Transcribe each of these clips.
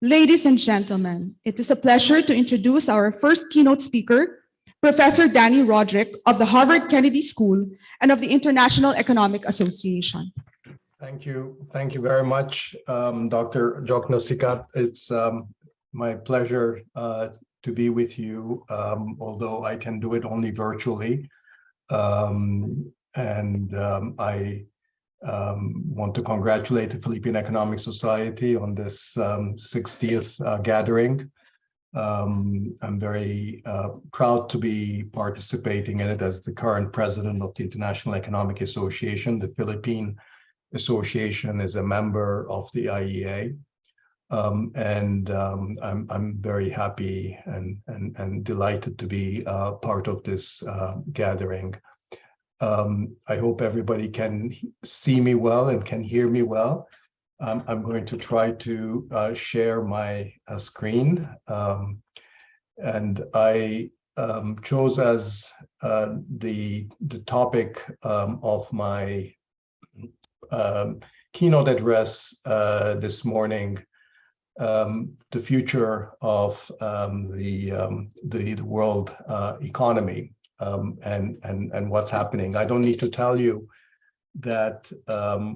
Ladies and gentlemen, it is a pleasure to introduce our first keynote speaker, Professor Dani Rodrik of the Harvard Kennedy School and of the International Economic Association. Thank you. Thank you very much, Dr. Joknosikat. It's my pleasure to be with you, although I can do it only virtually. I want to congratulate the Philippine Economic Society on this 60th gathering. I'm very proud to be participating in it as the current president of the International Economic Association. The Philippine Association is a member of the IEA. I'm very happy and delighted to be part of this gathering. I hope everybody can see me well and can hear me well. I'm going to try to share my screen. And I chose as the topic of my keynote address this morning, the future of the world economy and what's happening. I don't need to tell you that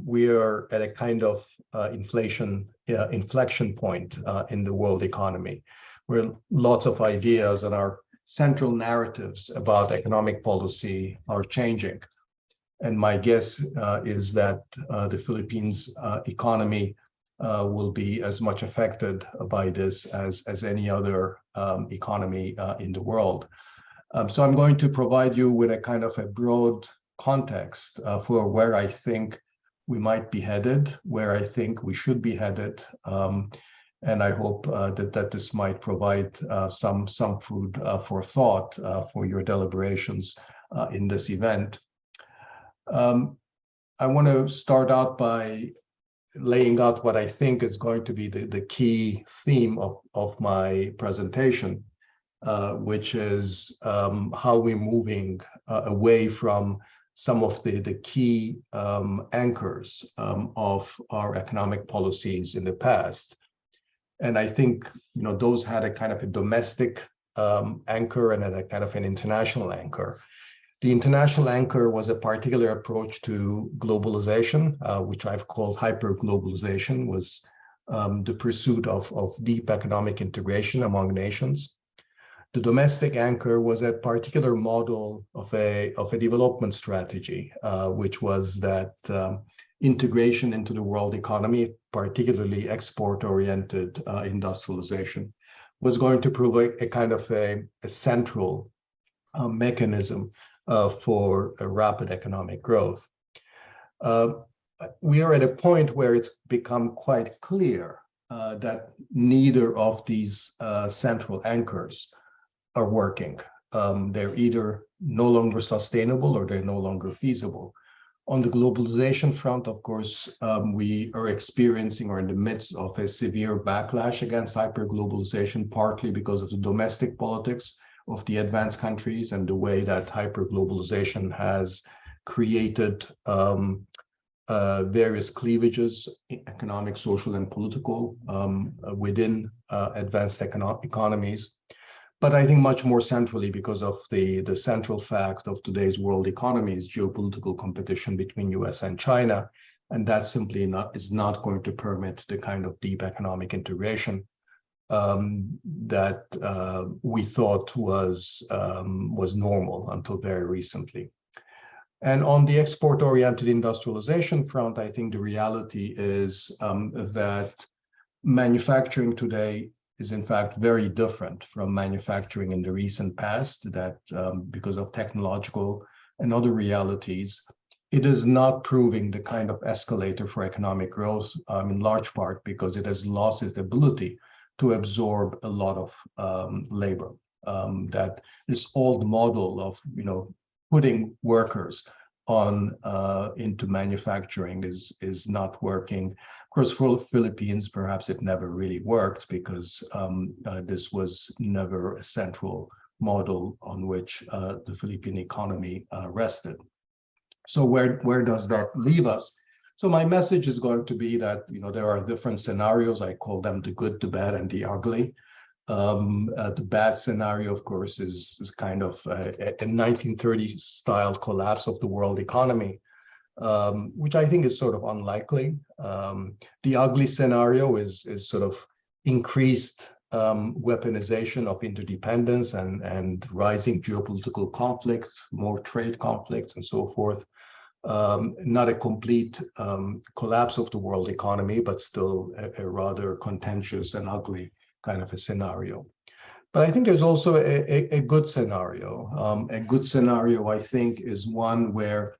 we are at a kind of inflection point in the world economy, where lots of ideas and our central narratives about economic policy are changing. And my guess is that the Philippines economy will be as much affected by this as any other economy in the world. So I'm going to provide you with a kind of a broad context for where I think we might be headed, where I think we should be headed. And I hope that this might provide some food for thought for your deliberations in this event. I want to start out by laying out what I think is going to be the key theme of my presentation, which is how we're moving away from some of the key anchors of our economic policies in the past. And I think those had a kind of a domestic anchor and a kind of an international anchor. The international anchor was a particular approach to globalization, which I've called hyper-globalization, was the pursuit of deep economic integration among nations. The domestic anchor was a particular model of a development strategy, which was that integration into the world economy, particularly export-oriented industrialization, was going to provide a kind of a central mechanism for a rapid economic growth. We are at a point where it's become quite clear that neither of these central anchors are working. They're either no longer sustainable or they're no longer feasible. On the globalization front, of course, we are experiencing or in the midst of a severe backlash against hyperglobalization, partly because of the domestic politics of the advanced countries and the way that hyperglobalization has created various cleavages, economic, social, and political, within advanced economies. But I think much more centrally because of the central fact of today's world economy is geopolitical competition between US and China. And that simply is not going to permit the kind of deep economic integration that we thought was normal until very recently. And on the export-oriented industrialization front, I think the reality is that manufacturing today is in fact very different from manufacturing in the recent past, that because of technological and other realities, it is not proving the kind of escalator for economic growth, in large part because it has lost its ability to absorb a lot of labor. That this old model of putting workers on into manufacturing is not working. Of course, for the Philippines, perhaps it never really worked because this was never a central model on which the Philippine economy rested. So where does that leave us? So my message is going to be that, there are different scenarios. I call them the good, the bad, and the ugly. The bad scenario, of course, is kind of a 1930s style collapse of the world economy, which I think is sort of unlikely. The ugly scenario is sort of increased weaponization of interdependence and rising geopolitical conflict, more trade conflicts, and so forth. Not a complete collapse of the world economy, but still a rather contentious and ugly kind of a scenario. But I think there's also a good scenario. A good scenario, I think, is one where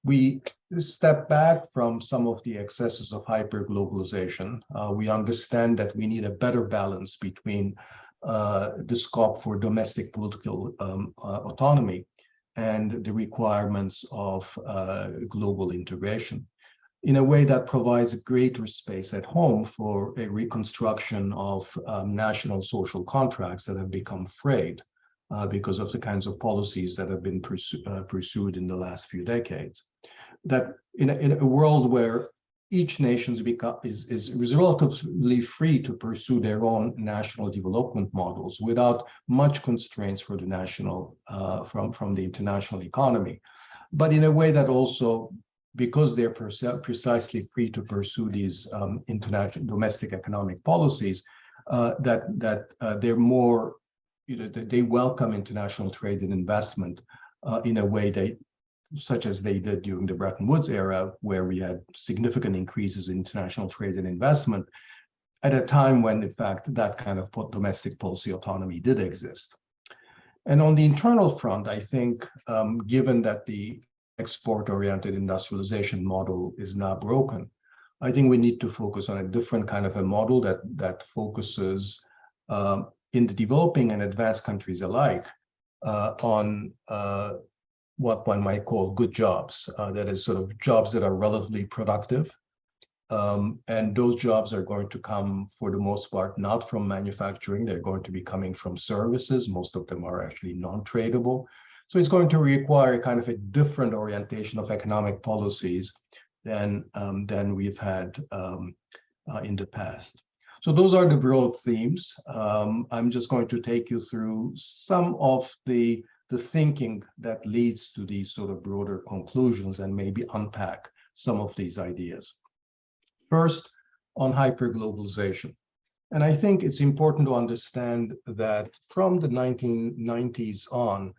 we step back from some of the excesses of hyper-globalization. We understand that we need a better balance between the scope for domestic political autonomy and the requirements of global integration in a way that provides greater space at home for a reconstruction of national social contracts that have become frayed because of the kinds of policies that have been pursued in the last few decades. That in a world where each nation is relatively free to pursue their own national development models without much constraints for the national from the international economy, but in a way that also, because they're precisely free to pursue these international domestic economic policies, that they're more, they welcome international trade and investment in a way such as they did during the Bretton Woods era, where we had significant increases in international trade and investment at a time when, in fact, that kind of domestic policy autonomy did exist. And on the internal front, I think, given that the export-oriented industrialization model is now broken, I think we need to focus on a different kind of a model that focuses in the developing and advanced countries alike on what one might call good jobs, that is sort of jobs that are relatively productive. And those jobs are going to come, for the most part, not from manufacturing. They're going to be coming from services. Most of them are actually non-tradable. So it's going to require kind of a different orientation of economic policies than we've had in the past. So those are the broad themes. I'm just going to take you through some of the thinking that leads to these sort of broader conclusions and maybe unpack some of these ideas. First, on hyperglobalization. And I think it's important to understand that from the 1990s on,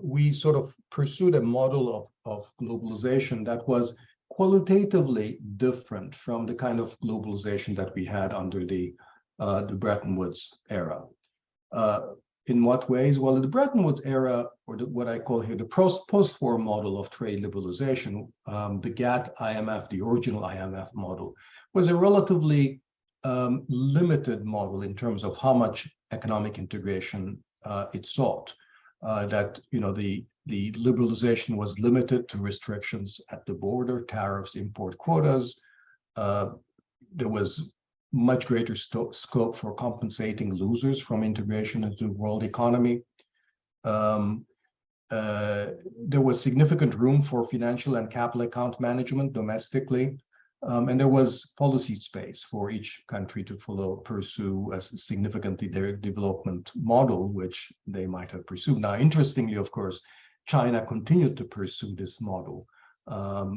we sort of pursued a model of globalization that was qualitatively different from the kind of globalization that we had under the Bretton Woods era. In what ways? Well, in the Bretton Woods era, or what I call here the post-war model of trade liberalization, the GATT IMF, the original IMF model, was a relatively limited model in terms of how much economic integration it sought. That the liberalization was limited to restrictions at the border, tariffs, import quotas. There was much greater scope for compensating losers from integration into the world economy. There was significant room for financial and capital account management domestically, and there was policy space for each country to pursue a significantly their development model, which they might have pursued. Now, interestingly, of course, China continued to pursue this model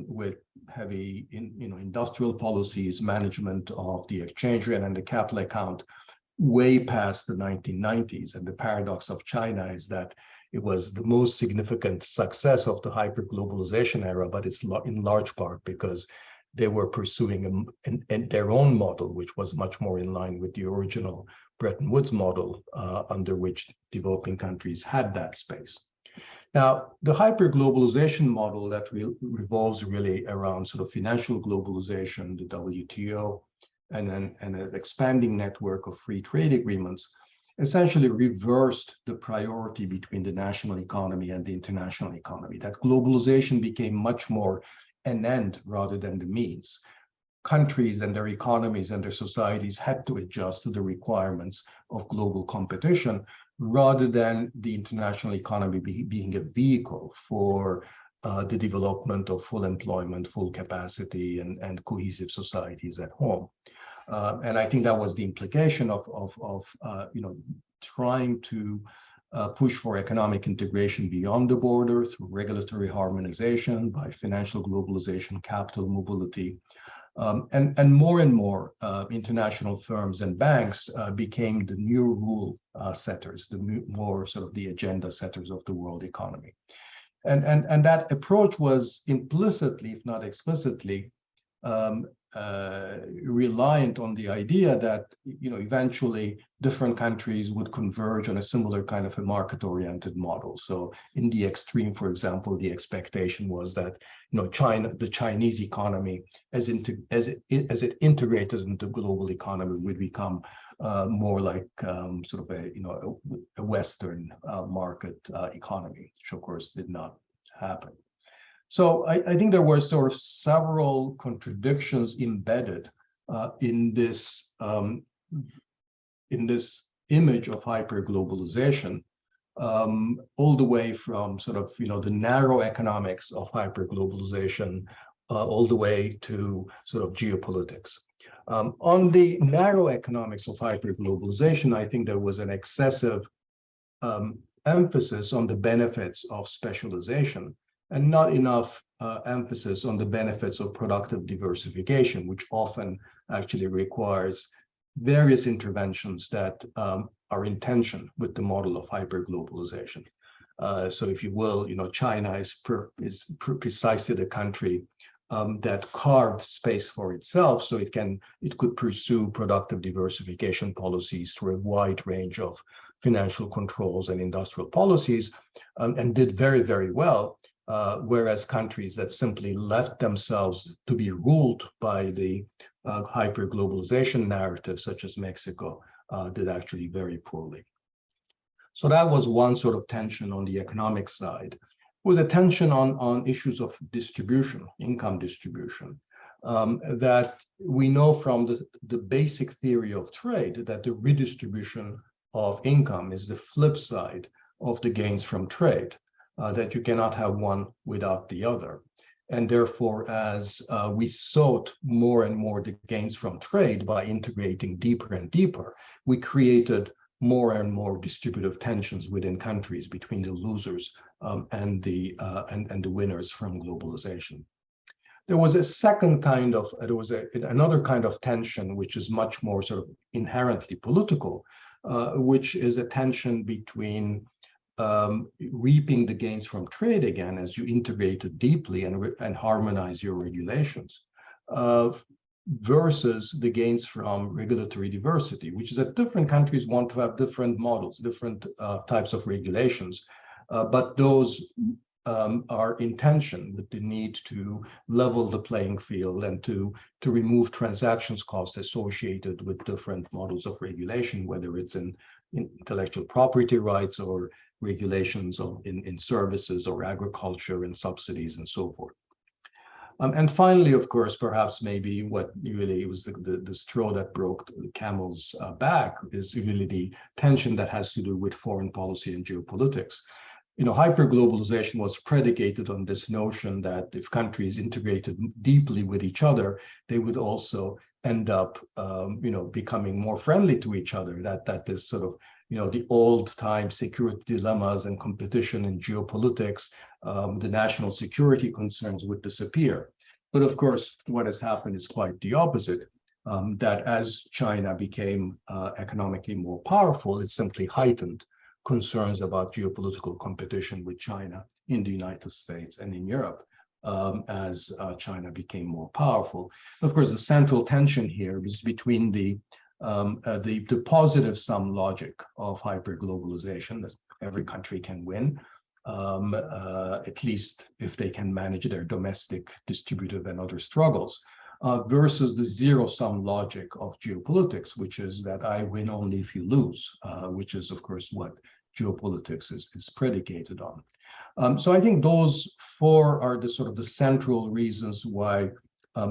with heavy industrial policies, management of the exchange rate and the capital account way past the 1990s. And the paradox of China is that it was the most significant success of the hyperglobalization era, but it's in large part because they were pursuing their own model, which was much more in line with the original Bretton Woods model, under which developing countries had that space. Now, the hyperglobalization model that revolves really around sort of financial globalization, the WTO, and an expanding network of free trade agreements, essentially reversed the priority between the national economy and the international economy. That globalization became much more an end rather than the means. Countries and their economies and their societies had to adjust to the requirements of global competition rather than the international economy being a vehicle for the development of full employment, full capacity, and cohesive societies at home. And I think that was the implication of trying to push for economic integration beyond the border through regulatory harmonization, by financial globalization, capital mobility. And more international firms and banks became the new rule setters, more sort of the agenda setters of the world economy. And that approach was implicitly, if not explicitly, reliant on the idea that eventually different countries would converge on a similar kind of a market-oriented model. So in the extreme, for example, the expectation was that the Chinese economy, as it integrated into the global economy, would become more like sort of a Western market economy, which of course did not happen. So I think there were sort of several contradictions embedded in this image of hyperglobalization, all the way from sort of the narrow economics of hyperglobalization all the way to sort of geopolitics. On the narrow economics of hyperglobalization, I think there was an excessive emphasis on the benefits of specialization, and not enough emphasis on the benefits of productive diversification, which often actually requires various interventions that are in tension with the model of hyperglobalization. So if you will, China is precisely the country that carved space for itself, so it could pursue productive diversification policies through a wide range of financial controls and industrial policies, and did very, very well. Whereas countries that simply left themselves to be ruled by the hyperglobalization narrative, such as Mexico, did actually very poorly. So that was one sort of tension on the economic side. There was a tension on issues of distribution, income distribution, that we know from the basic theory of trade that the redistribution of income is the flip side of the gains from trade. That you cannot have one without the other. And therefore, as we sought more and more the gains from trade by integrating deeper and deeper, we created more and more distributive tensions within countries between the losers and the winners from globalization. There was another kind of tension, which is much more sort of inherently political, which is a tension between reaping the gains from trade again as you integrate it deeply and harmonize your regulations, versus the gains from regulatory diversity, which is that different countries want to have different models, different types of regulations, but those are in tension with the need to level the playing field and to remove transactions costs associated with different models of regulation, whether it's in intellectual property rights or regulations in services or agriculture and subsidies and so forth. And finally, of course, perhaps maybe what really was the straw that broke the camel's back is really the tension that has to do with foreign policy and geopolitics. Hyperglobalization was predicated on this notion that if countries integrated deeply with each other, they would also end up, becoming more friendly to each other. That is sort of, the old-time security dilemmas and competition in geopolitics, the national security concerns would disappear. But of course, what has happened is quite the opposite. That as China became economically more powerful, it simply heightened concerns about geopolitical competition with China in the United States and in Europe as China became more powerful. Of course, the central tension here is between the positive sum logic of hyperglobalization, that every country can win, at least if they can manage their domestic, distributive, and other struggles, versus the zero-sum logic of geopolitics, which is that I win only if you lose, which is, of course, what geopolitics is predicated on. So I think those four are the sort of the central reasons why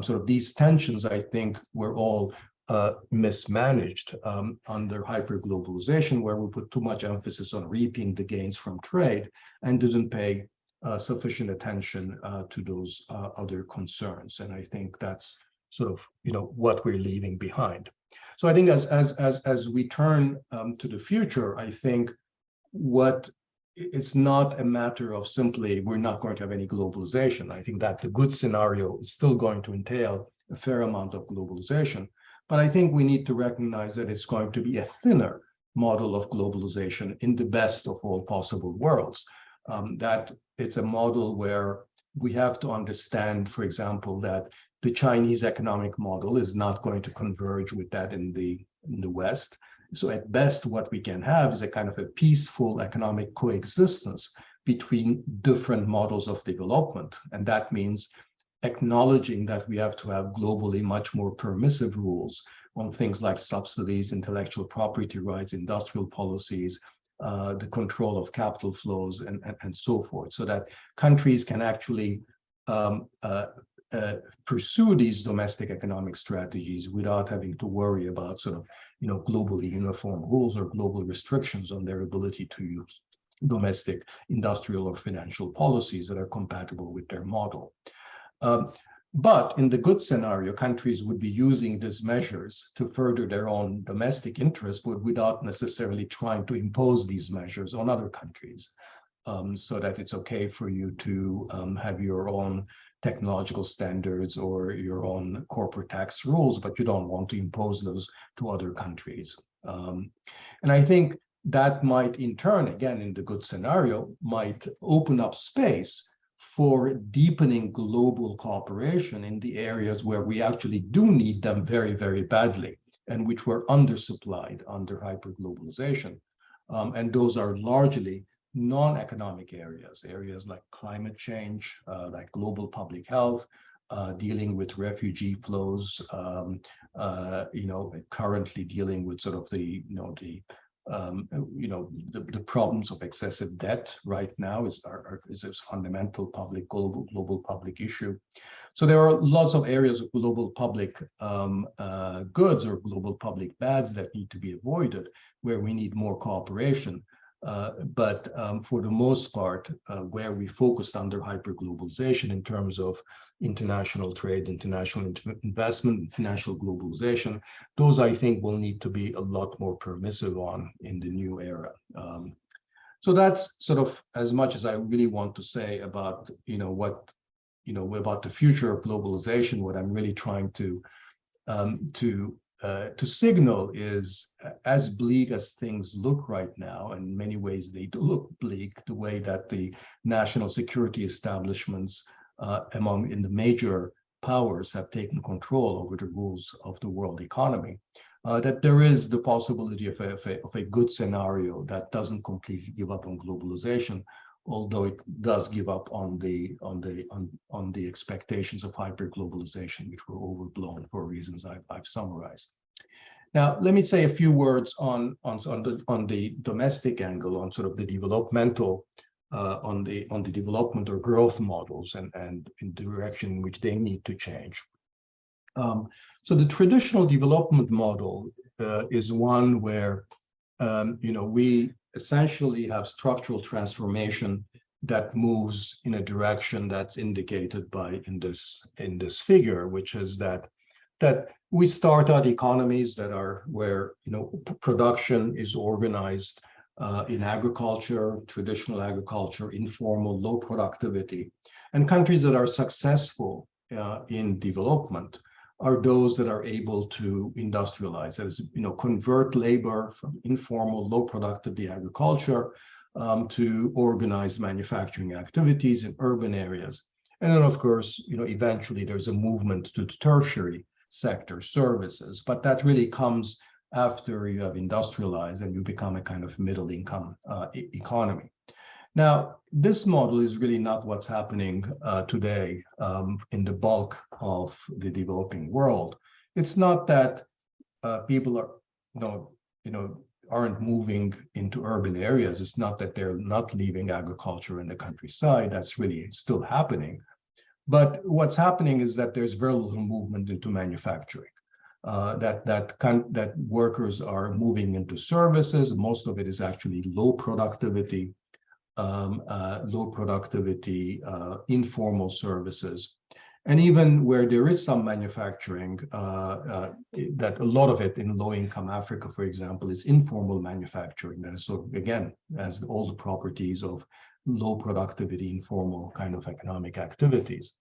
sort of these tensions, I think, were all mismanaged under hyperglobalization, where we put too much emphasis on reaping the gains from trade and didn't pay sufficient attention to those other concerns. And I think that's sort of what we're leaving behind. So I think as we turn to the future, I think it's not a matter of simply we're not going to have any globalization. I think that the good scenario is still going to entail a fair amount of globalization. But I think we need to recognize that it's going to be a thinner model of globalization in the best of all possible worlds. That it's a model where we have to understand, for example, that the Chinese economic model is not going to converge with that in the West. So at best, what we can have is a kind of a peaceful economic coexistence between different models of development. And that means acknowledging that we have to have globally much more permissive rules on things like subsidies, intellectual property rights, industrial policies, the control of capital flows, and so forth, so that countries can actually pursue these domestic economic strategies without having to worry about sort of globally uniform rules or global restrictions on their ability to use domestic industrial or financial policies that are compatible with their model. But in the good scenario, countries would be using these measures to further their own domestic interests, but without necessarily trying to impose these measures on other countries, so that it's okay for you to have your own technological standards or your own corporate tax rules, but you don't want to impose those to other countries. And I think that might, in turn, again, in the good scenario, might open up space for deepening global cooperation in the areas where we actually do need them very, very badly, and which were undersupplied under hyperglobalization. And those are largely non-economic areas like climate change, like global public health, dealing with refugee flows, currently dealing with sort of the problems of excessive debt right now is a fundamental global public issue. So there are lots of areas of global public goods or global public bads that need to be avoided, where we need more cooperation. But for the most part, where we focused under hyperglobalization in terms of international trade, international investment, financial globalization, those I think will need to be a lot more permissive on in the new era. So that's sort of as much as I really want to say about about the future of globalization. What I'm really trying to signal is, as bleak as things look right now, and in many ways they do look bleak, the way that the national security establishments in the major powers have taken control over the rules of the world economy, that there is the possibility of a good scenario that doesn't completely give up on globalization, although it does give up on the expectations of hyperglobalization, which were overblown for reasons I've summarized. Now, let me say a few words on the domestic angle, on sort of the developmental, on the development or growth models, and in the direction in which they need to change. So the traditional development model is one where we essentially have structural transformation that moves in a direction that's indicated by in this figure, which is that we start out economies that are where production is organized in agriculture, traditional agriculture, informal, low productivity, and countries that are successful in development are those that are able to industrialize, that is, convert labor from informal, low productivity agriculture to organized manufacturing activities in urban areas. And then, of course, eventually there's a movement to the tertiary sector, services, but that really comes after you have industrialized and you become a kind of middle income economy. Now, this model is really not what's happening today in the bulk of the developing world. It's not that people are, aren't moving into urban areas. It's not that they're not leaving agriculture in the countryside. That's really still happening. But what's happening is that there's very little movement into manufacturing. That workers are moving into services. Most of it is actually low productivity. low productivity, informal services. And even where there is some manufacturing, that a lot of it in low-income Africa, for example, is informal manufacturing. So again, has all the properties of low productivity, informal kind of economic activities.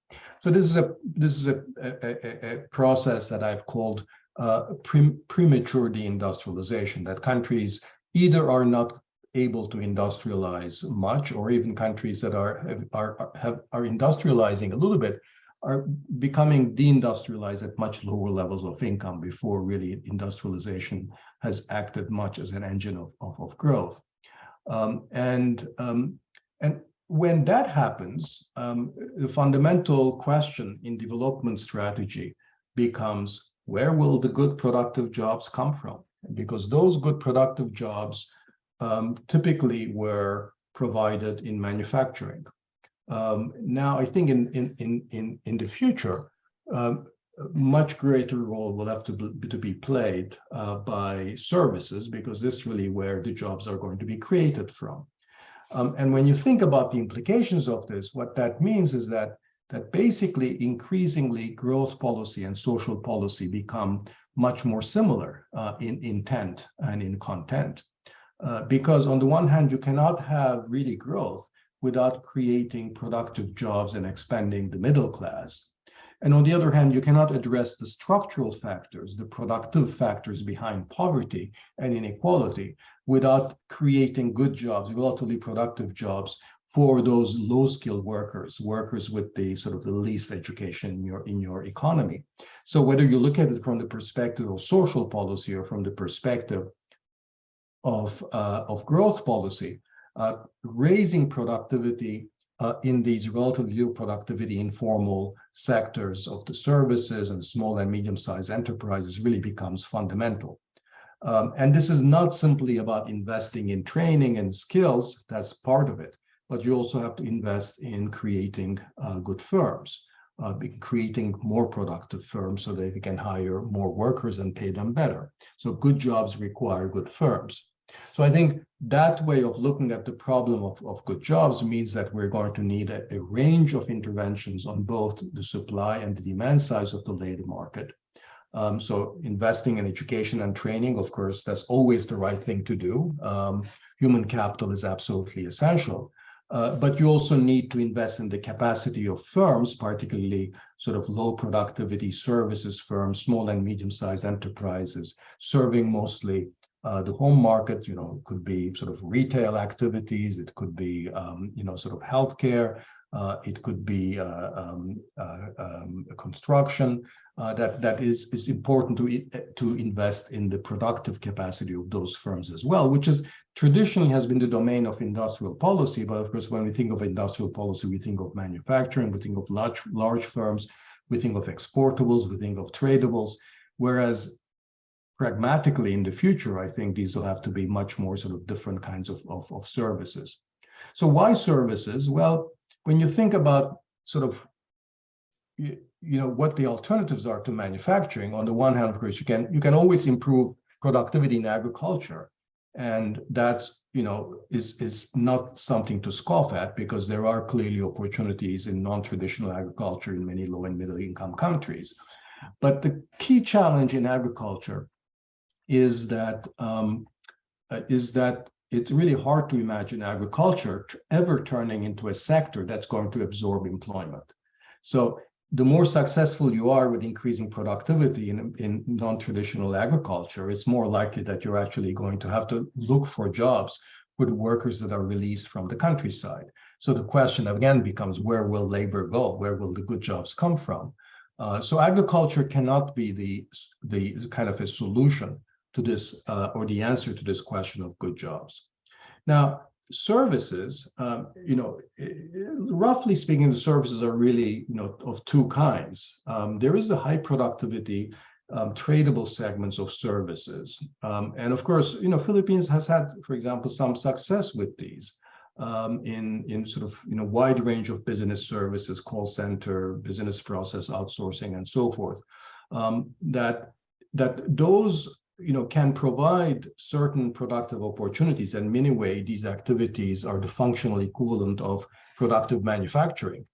So this is a process that I've called premature deindustrialization, that countries either are not able to industrialize much, or even countries that are industrializing a little bit are becoming deindustrialized at much lower levels of income before really industrialization has acted much as an engine of growth. And when that happens, the fundamental question in development strategy becomes, where will the good productive jobs come from? Because those good productive jobs typically were provided in manufacturing. Now, I think in the future, much greater role will have to be played by services, because this is really where the jobs are going to be created from. And when you think about the implications of this, what that means is that basically increasingly growth policy and social policy become much more similar in intent and in content. Because on the one hand, you cannot have really growth without creating productive jobs and expanding the middle class. And on the other hand, you cannot address the structural factors, the productive factors behind poverty and inequality, without creating good jobs, relatively productive jobs for those low-skilled workers with the sort of the least education in your economy. So whether you look at it from the perspective of social policy or from the perspective of growth policy, raising productivity in these relatively low productivity informal sectors of the services and small and medium-sized enterprises really becomes fundamental. And this is not simply about investing in training and skills, that's part of it, but you also have to invest in creating good firms, creating more productive firms so that they can hire more workers and pay them better. So good jobs require good firms. So I think that way of looking at the problem of good jobs means that we're going to need a range of interventions on both the supply and the demand sides of the labor market. So investing in education and training, of course, that's always the right thing to do. Human capital is absolutely essential. But you also need to invest in the capacity of firms, particularly sort of low productivity services firms, small and medium-sized enterprises, serving mostly the home market. You know, it could be sort of retail activities, it could be, sort of healthcare, it could be construction. That is important to invest in the productive capacity of those firms as well, which is traditionally has been the domain of industrial policy. But of course, when we think of industrial policy, we think of manufacturing, we think of large firms, we think of exportables, we think of tradables, whereas pragmatically in the future, I think these will have to be much more sort of different kinds of services. So why services? Well, when you think about sort of, what the alternatives are to manufacturing, on the one hand, of course, you can always improve productivity in agriculture. And that's, is not something to scoff at, because there are clearly opportunities in non-traditional agriculture in many low and middle income countries. But the key challenge in agriculture is that it's really hard to imagine agriculture ever turning into a sector that's going to absorb employment. So the more successful you are with increasing productivity in non-traditional agriculture, it's more likely that you're actually going to have to look for jobs for the workers that are released from the countryside. So the question again becomes, where will labor go? Where will the good jobs come from? So agriculture cannot be the kind of a solution to this, or the answer to this question of good jobs. Now, services, roughly speaking, the services are really, of two kinds. There is the high productivity, tradable segments of services. And of course, Philippines has had, for example, some success with these in sort of, wide range of business services, call center, business process outsourcing, and so forth. That those can provide certain productive opportunities. And in many ways, these activities are the functional equivalent of productive manufacturing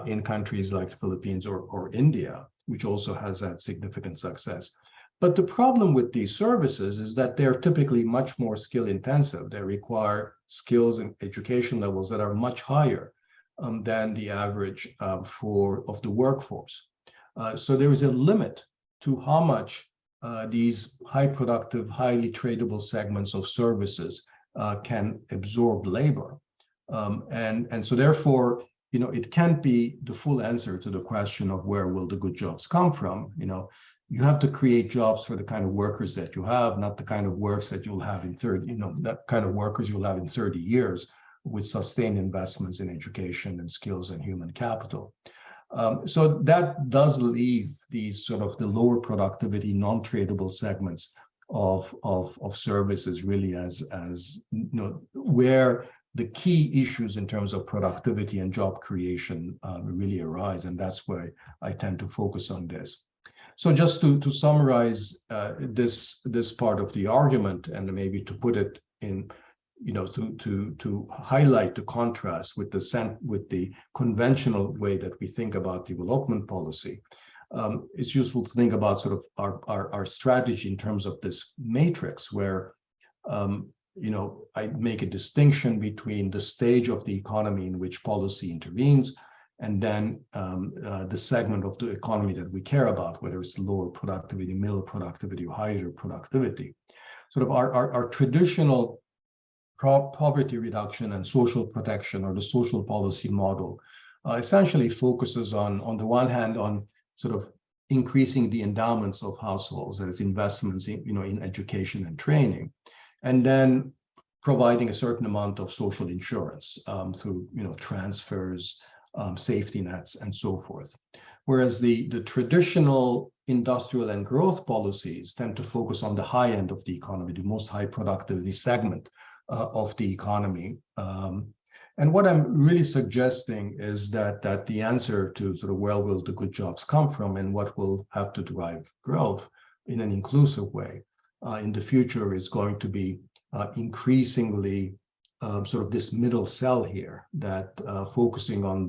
in countries like the Philippines or India, which also has had significant success. But the problem with these services is that they're typically much more skill intensive. They require skills and education levels that are much higher than the average of the workforce. So there is a limit to how much these high productive, highly tradable segments of services can absorb labor. And so therefore, it can't be the full answer to the question of where will the good jobs come from. You have to create jobs for the kind of workers that you have, not the kind of works that you'll have in 30, that kind of workers you'll have in 30 years with sustained investments in education and skills and human capital. So that does leave these sort of the lower productivity, non-tradable segments of services really as where the key issues in terms of productivity and job creation really arise, and that's why I tend to focus on this. So just to summarize this part of the argument, and maybe to put it in, to highlight the contrast with the conventional way that we think about development policy, it's useful to think about sort of our strategy in terms of this matrix where I make a distinction between the stage of the economy in which policy intervenes, and then the segment of the economy that we care about, whether it's lower productivity, middle productivity, or higher productivity. Sort of our traditional poverty reduction and social protection, or the social policy model, essentially focuses on the one hand on sort of increasing the endowments of households as investments in education and training, and then providing a certain amount of social insurance through transfers, safety nets, and so forth. Whereas the traditional industrial and growth policies tend to focus on the high end of the economy, the most high productivity segment of the economy. And what I'm really suggesting is that the answer to sort of where will the good jobs come from and what will have to drive growth in an inclusive way in the future is going to be increasingly sort of this middle cell here, that focusing on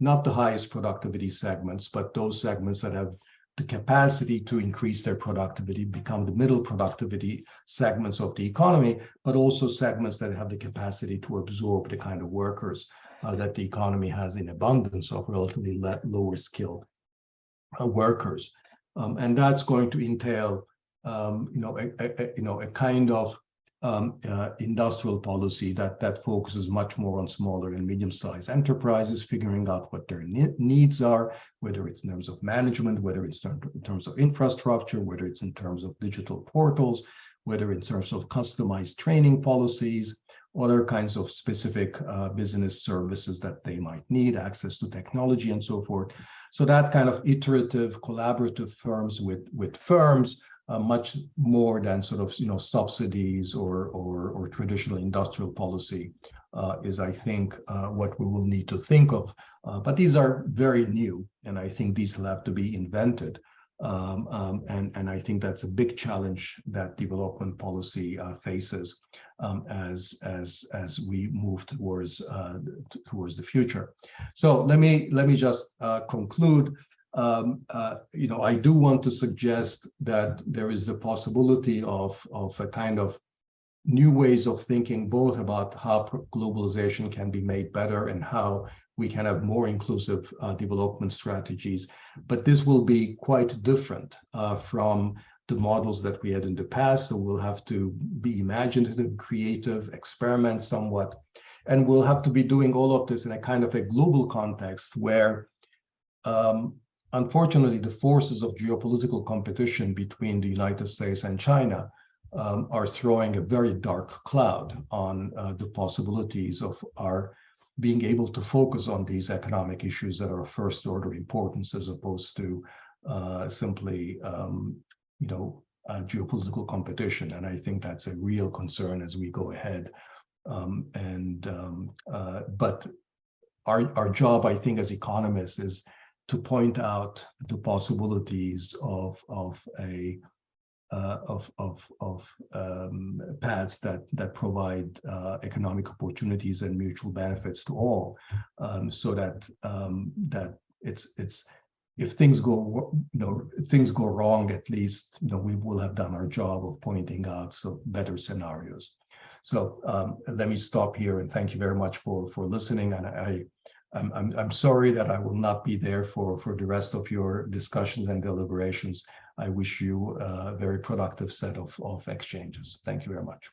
not the highest productivity segments, but those segments that have the capacity to increase their productivity, become the middle productivity segments of the economy, but also segments that have the capacity to absorb the kind of workers that the economy has in abundance of, relatively lower skilled workers. And that's going to entail a kind of industrial policy that focuses much more on smaller and medium-sized enterprises, figuring out what their needs are, whether it's in terms of management, whether it's in terms of infrastructure, whether it's in terms of digital portals, whether in terms of customized training policies, other kinds of specific business services that they might need, access to technology, and so forth. So that kind of iterative, collaborative firms with firms, much more than sort of subsidies or traditional industrial policy is, I think, what we will need to think of. But these are very new, and I think these will have to be invented. And I think that's a big challenge that development policy faces as we move towards the future. So let me just conclude. I do want to suggest that there is the possibility of a kind of new ways of thinking, both about how globalization can be made better and how we can have more inclusive development strategies. But this will be quite different from the models that we had in the past. So we'll have to be imaginative, creative, experiment somewhat. And we'll have to be doing all of this in a kind of a global context where unfortunately, the forces of geopolitical competition between the United States and China are throwing a very dark cloud on the possibilities of our being able to focus on these economic issues that are of first order importance, as opposed to simply, geopolitical competition. And I think that's a real concern as we go ahead. But our job, I think, as economists is to point out the possibilities of a paths that provide economic opportunities and mutual benefits to all, so that it's if things go things go wrong, at least we will have done our job of pointing out better scenarios. So let me stop here and thank you very much for listening. And I'm sorry that I will not be there for the rest of your discussions and deliberations. I wish you a very productive set of exchanges. Thank you very much.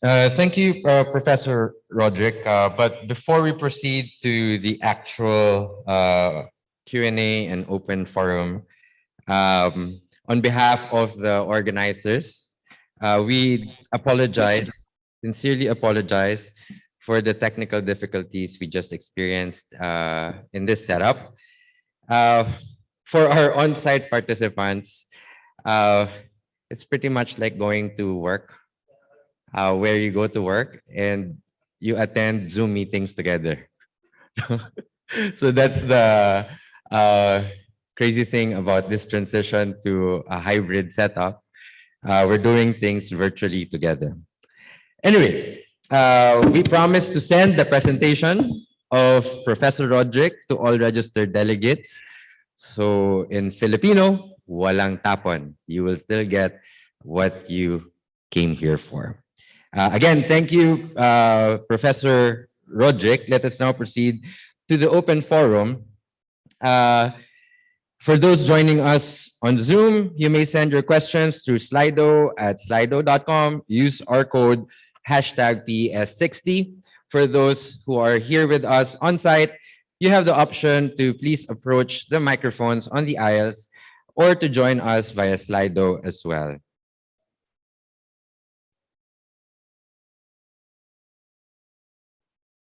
Thank you, Professor Rodrik. But before we proceed to the actual Q&A and open forum, on behalf of the organizers, we sincerely apologize for the technical difficulties we just experienced in this setup. For our on-site participants, it's pretty much like going to work, where you go to work and you attend Zoom meetings together. So that's the crazy thing about this transition to a hybrid setup. We're doing things virtually together. Anyway, we promised to send the presentation of Professor Rodrik to all registered delegates. So in Filipino, walang tapon. You will still get what you came here for. Again, thank you, Professor Rodrik. Let us now proceed to the open forum. For those joining us on Zoom, you may send your questions through Slido at slido.com. Use our code #PS60. For those who are here with us on site, you have the option to please approach the microphones on the aisles or to join us via Slido as well.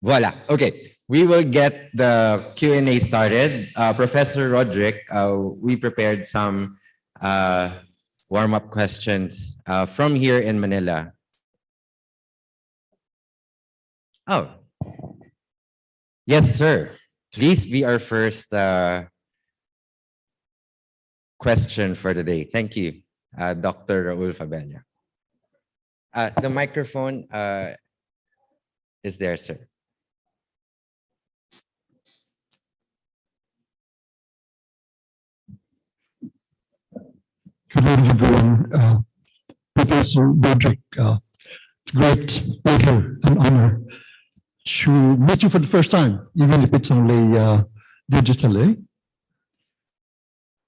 Voila. Okay. We will get the Q&A started. Professor Rodrik, we prepared some warm-up questions from here in Manila. Oh, yes, sir. Please be our first question for the day. Thank you, Dr. Raul Fabella. The microphone is there, sir. Good morning, everyone. Professor Rodrik, great pleasure and honor to meet you for the first time, even if it's only digitally.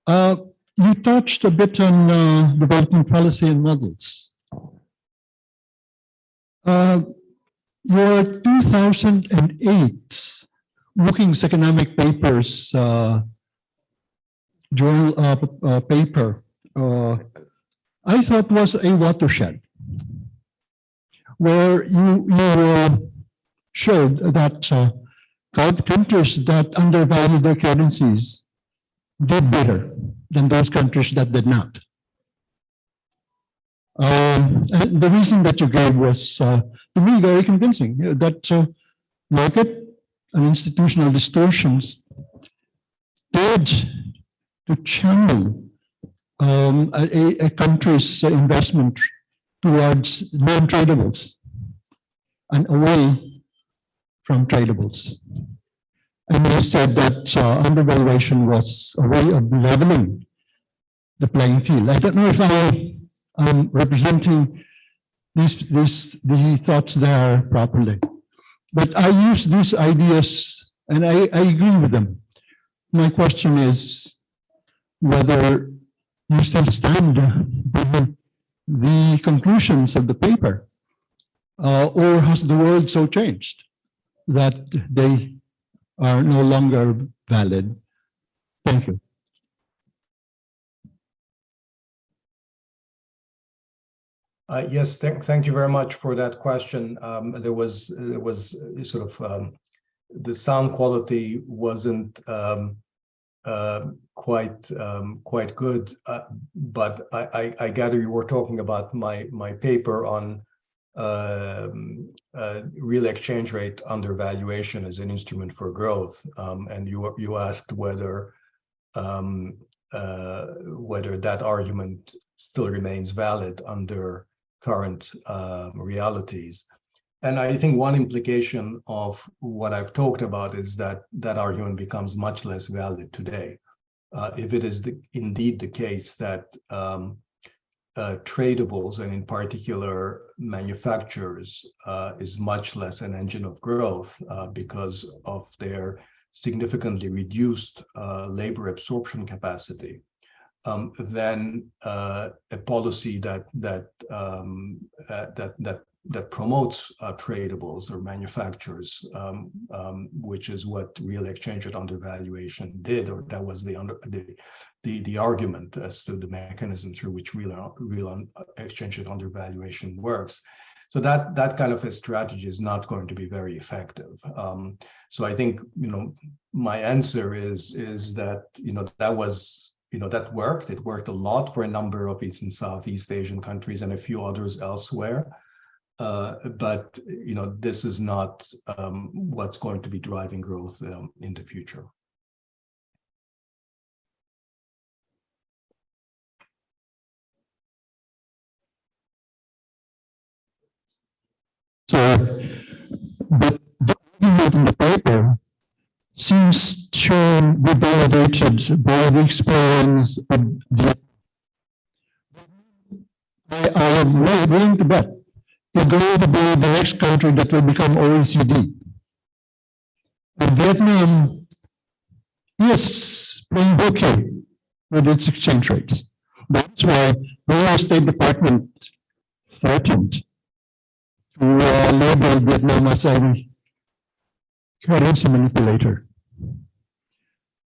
You touched a bit on development policy and models. Your 2008 Brookings Economic Papers journal paper, I thought was a watershed, where you showed that countries that undervalued their currencies did better than those countries that did not. And the reason that you gave was, to me, very convincing, that market and institutional distortions did to channel a country's investment towards non-tradables and away from tradables. And you said that undervaluation was a way of leveling the playing field. I don't know if I'm representing the thoughts there properly, but I use these ideas and I agree with them. My question is whether you still stand by the conclusions of the paper, or has the world so changed that they are no longer valid? Thank you. Yes, thank you very much for that question. There was sort of the sound quality wasn't quite good, but I gather you were talking about my paper on real exchange rate undervaluation as an instrument for growth. And you asked whether that argument still remains valid under current realities. And I think one implication of what I've talked about is that that argument becomes much less valid today. If it is indeed the case that tradables, and in particular manufacturers, is much less an engine of growth because of their significantly reduced labor absorption capacity, then a policy that promotes tradables or manufacturers, which is what real exchange rate undervaluation did, or that was the argument as to the mechanism through which real exchange rate undervaluation works. So that kind of a strategy is not going to be very effective. So I think, my answer is that that worked. It worked a lot for a number of East and Southeast Asian countries and a few others elsewhere. But this is not what's going to be driving growth in the future. So, but the argument in the paper seems to be validated by the experience of the. I am willing to bet is going to be the next country that will become OECD. And Vietnam is playing okay with its exchange rates. That's why the State Department threatened to label Vietnam as a currency manipulator.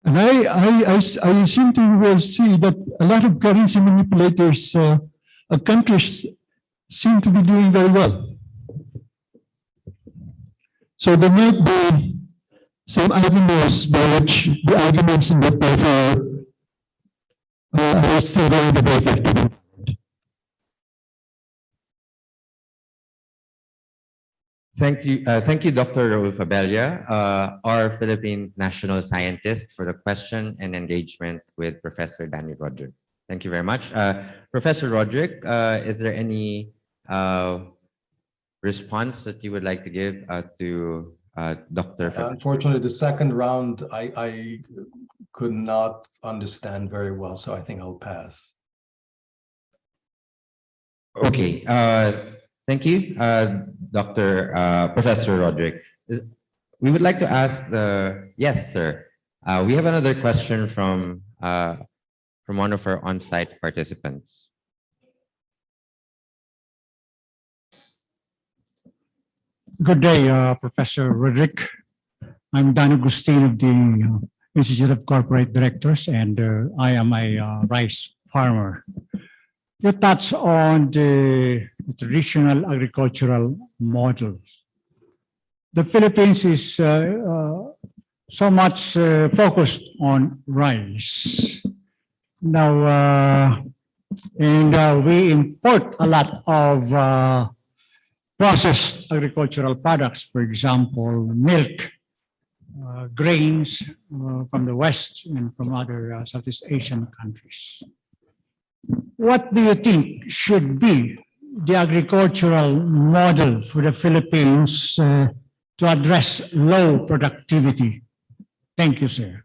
And I seem to see that a lot of currency manipulators countries seem to be doing very well. So there might be some avenues by which the arguments in the paper are still very debated. Thank you, Dr. Raul Fabella, our Philippine national scientist, for the question and engagement with Professor Dani Rodrik. Thank you very much. Professor Rodrik, is there any response that you would like to give to Dr. Fabella? Unfortunately, the second round, I could not understand very well, so I think I'll pass. Okay. Thank you, Professor Rodrik. We would like to ask yes, sir. We have another question from one of our on-site participants. Good day, Professor Rodrik. I'm Dan Agustin of the Institute of Corporate Directors, and I am a rice farmer. You touched on the traditional agricultural model. The Philippines is so much focused on rice. Now, we import a lot of processed agricultural products, for example, milk, grains from the West and from other Southeast Asian countries. What do you think should be the agricultural model for the Philippines to address low productivity? Thank you, sir.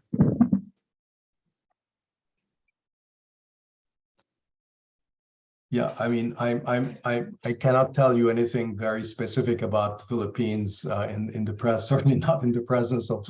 Yeah, I mean, I cannot tell you anything very specific about the Philippines in the press, certainly not in the presence of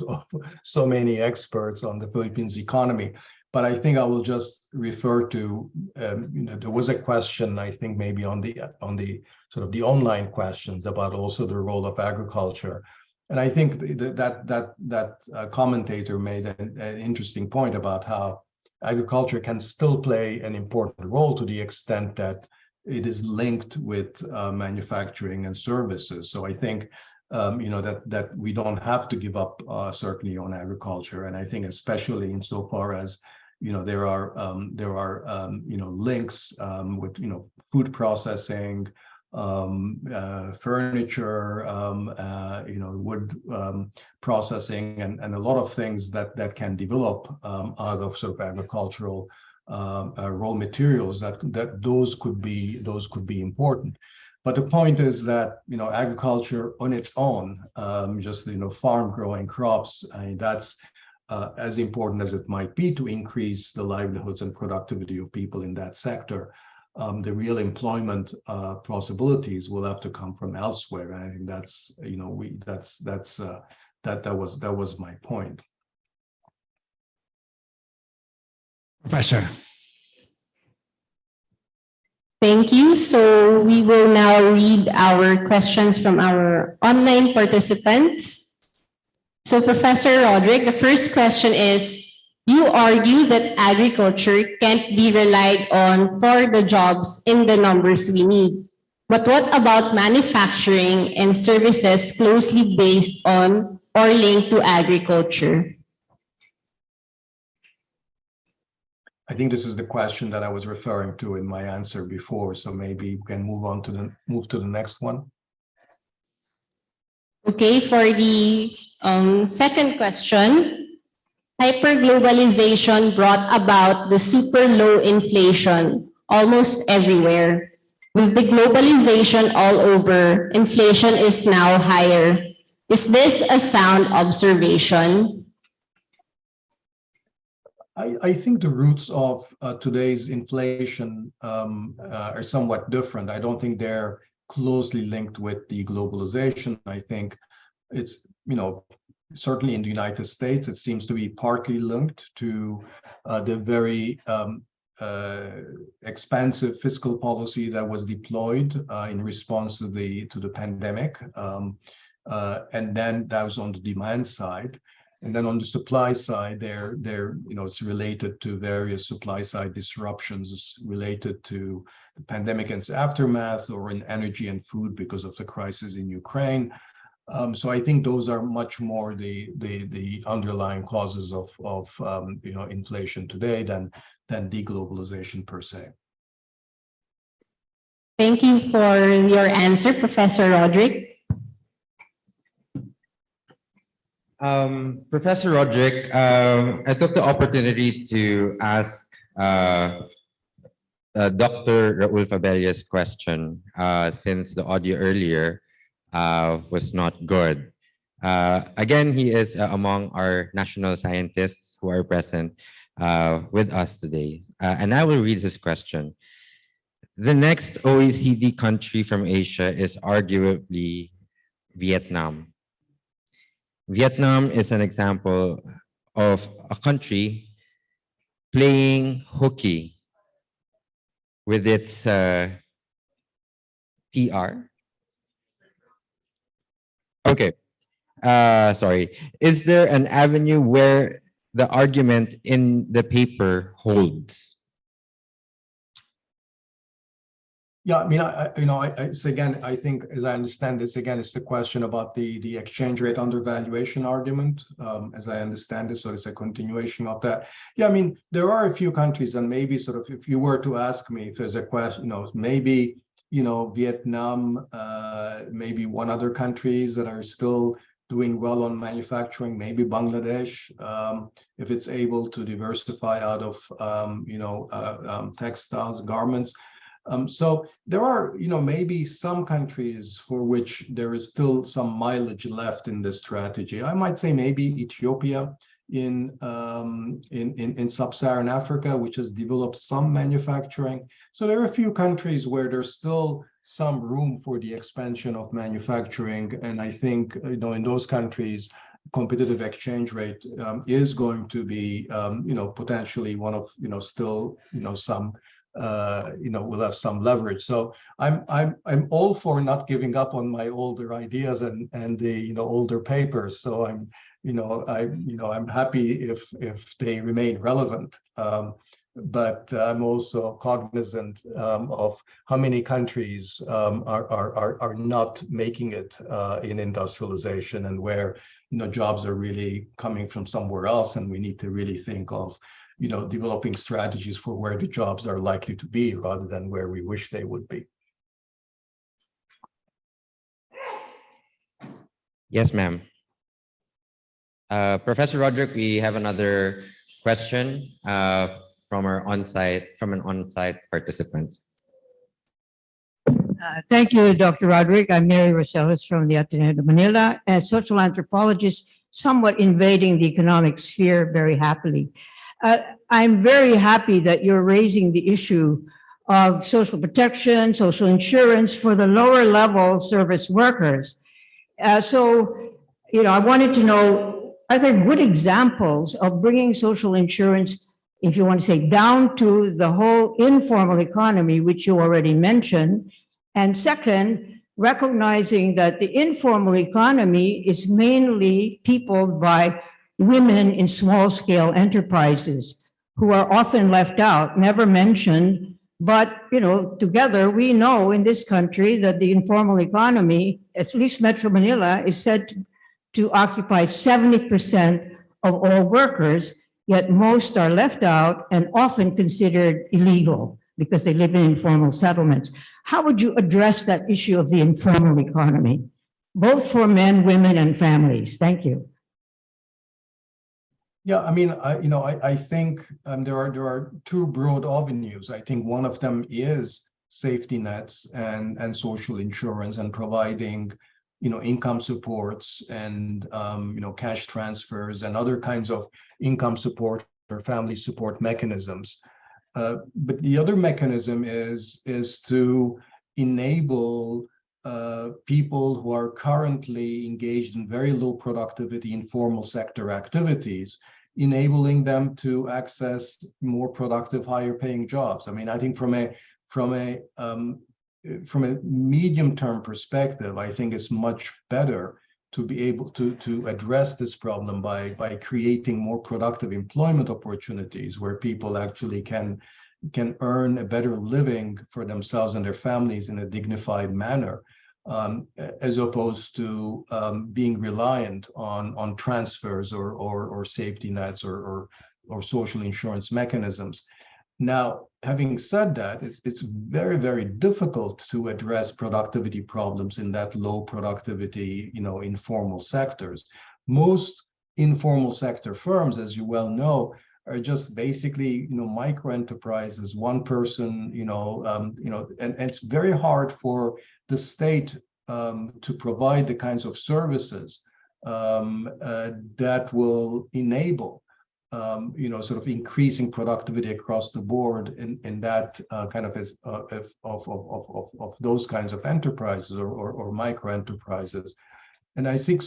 so many experts on the Philippines economy. But I think I will just refer to, there was a question, I think maybe on the sort of the online questions about also the role of agriculture. And I think that commentator made an interesting point about how agriculture can still play an important role to the extent that it is linked with manufacturing and services. So I think that we don't have to give up certainly on agriculture. And I think especially insofar as there are links with food processing, furniture, wood processing, and a lot of things that can develop out of sort of agricultural raw materials. That those could be important. But the point is that agriculture on its own, just farm growing crops, that's as important as it might be to increase the livelihoods and productivity of people in that sector. The real employment possibilities will have to come from elsewhere, and I think that was my point. Professor. Thank you. So we will now read our questions from our online participants. So Professor Rodrik, the first question is, you argue that agriculture can't be relied on for the jobs in the numbers we need. But what about manufacturing and services closely based on or linked to agriculture? I think this is the question that I was referring to in my answer before. So maybe we can move to the next one. Okay, for the second question, hyper-globalization brought about the super low inflation almost everywhere. With the globalization all over, inflation is now higher. Is this a sound observation? I think the roots of today's inflation are somewhat different. I don't think they're closely linked with the globalization. I think it's, certainly in the United States, it seems to be partly linked to the very expansive fiscal policy that was deployed in response to the pandemic, and then that was on the demand side. And then on the supply side, it's related to various supply side disruptions related to the pandemic and its aftermath, or in energy and food because of the crisis in Ukraine. So I think those are much more the underlying causes of inflation today than deglobalization per se. Thank you for your answer, Professor Rodrik. Professor Rodrik, I took the opportunity to ask Dr. Raul Fabelia's question since the audio earlier was not good. Again, he is among our national scientists who are present with us today. And I will read his question. The next OECD country from Asia is arguably Vietnam. Vietnam is an example of a country playing hooky with its TR. Okay, sorry. Is there an avenue where the argument in the paper holds? Yeah, I mean, it's again, I think, as I understand this, again, it's the question about the exchange rate undervaluation argument, as I understand it. So it's a continuation of that. Yeah, I mean, there are a few countries, and maybe sort of, if you were to ask me if there's a question, maybe, Vietnam, maybe one other countries that are still doing well on manufacturing, maybe Bangladesh, if it's able to diversify out of, textiles, garments. So there are, maybe some countries for which there is still some mileage left in this strategy. I might say maybe Ethiopia in sub-Saharan Africa, which has developed some manufacturing. So there are a few countries where there's still some room for the expansion of manufacturing, and I think, in those countries, competitive exchange rate is going to be, potentially one of, still, some. We'll have some leverage. So I'm all for not giving up on my older ideas and the older papers. So I'm happy if they remain relevant. But I'm also cognizant of how many countries are not making it in industrialization, and where jobs are really coming from somewhere else, and we need to really think of developing strategies for where the jobs are likely to be rather than where we wish they would be. Yes, ma'am. Professor Rodrik, we have another question from an on-site participant. Thank you, Dr. Rodrik. I'm Mary Rosales from the Ateneo de Manila, as social anthropologist, somewhat invading the economic sphere very happily. I'm very happy that you're raising the issue of social protection, social insurance for the lower level service workers. I wanted to know, are there good examples of bringing social insurance, if you want to say, down to the whole informal economy, which you already mentioned? And second, recognizing that the informal economy is mainly peopled by women in small scale enterprises who are often left out, never mentioned. But, together we know in this country that the informal economy, at least Metro Manila, is said to occupy 70% of all workers, yet most are left out and often considered illegal because they live in informal settlements. How would you address that issue of the informal economy, both for men, women, and families? Thank you. Yeah, I mean, I think there are two broad avenues. I think one of them is safety nets and social insurance and providing, income supports and cash transfers and other kinds of income support or family support mechanisms. But the other mechanism is to enable people who are currently engaged in very low productivity informal sector activities, enabling them to access more productive, higher paying jobs. I mean, I think from a medium-term perspective, I think it's much better to be able to address this problem by creating more productive employment opportunities where people actually can earn a better living for themselves and their families in a dignified manner, as opposed to being reliant on transfers or safety nets or social insurance mechanisms. Now, having said that, it's very, very difficult to address productivity problems in that low productivity, informal sectors. Most informal sector firms, as you well know, are just basically, micro enterprises, one person, and it's very hard for the state to provide the kinds of services that will enable sort of increasing productivity across the board in that kind of those kinds of enterprises or micro enterprises. And I think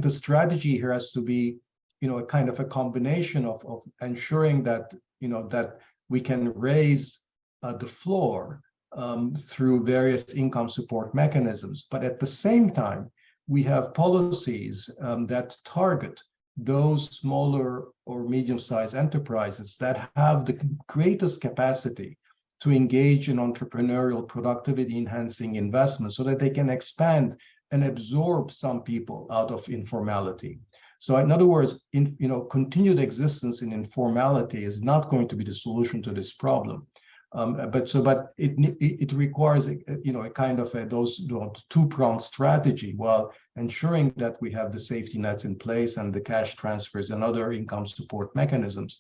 the strategy here has to be, a kind of a combination of ensuring that, that we can raise the floor through various income support mechanisms. But at the same time, we have policies that target those smaller or medium-sized enterprises that have the greatest capacity to engage in entrepreneurial productivity-enhancing investments so that they can expand and absorb some people out of informality. So in other words, continued existence in informality is not going to be the solution to this problem. But it requires a kind of those two-pronged strategy, while ensuring that we have the safety nets in place and the cash transfers and other income support mechanisms,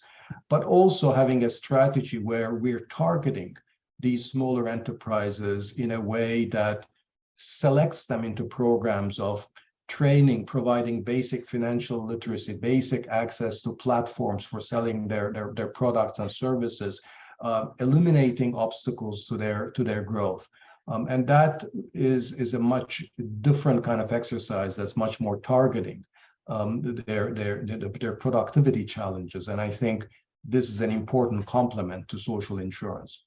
but also having a strategy where we're targeting these smaller enterprises in a way that selects them into programs of training, providing basic financial literacy, basic access to platforms for selling their products and services, eliminating obstacles to their growth. And that is a much different kind of exercise that's much more targeting their productivity challenges. And I think this is an important complement to social insurance.